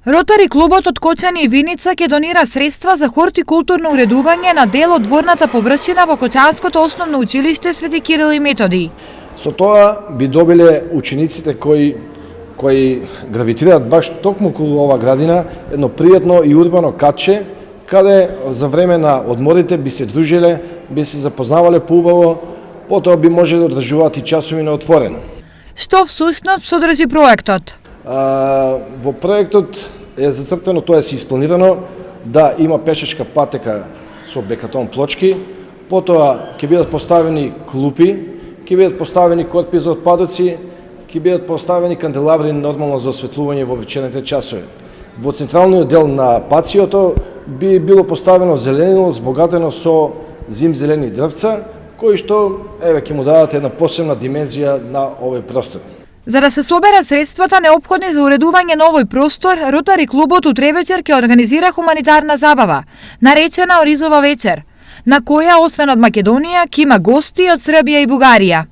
Ротари клубот од Кочани и Виница ќе донира средства за хортикултурно уредување на дел од дворната површина во Кочанското основно училиште Свети Кирил и Методи. Со тоа би добиле учениците кои гравитираат баш токму околу ова градина едно пријатно и урбано катче, каде за време на одморите би се дружиле, би се запознавале поубаво, потоа би можеле да одржуваат и часови на отворено. Што всушност содржи проектот? Во проектот е зацртано, тоа е се испланирано да има пешачка патека со бекатон плочки, потоа ќе бидат поставени клупи, ќе бидат поставени корпи за отпадоци, ќе бидат поставени канделабри нормално за осветлување во вечерните часови. Во централниот дел на пациото би било поставено зеленило збогатено со зимзелени дрвца, кои што ќе му дадат една посебна димензија на овој простор. За да се соберат средствата неопходни за уредување на овој простор, Ротари клубот утре вечер ќе организира хуманитарна забава, наречена Оризова вечер, на која освен од Македонија ќе има гости од Србија и Бугарија.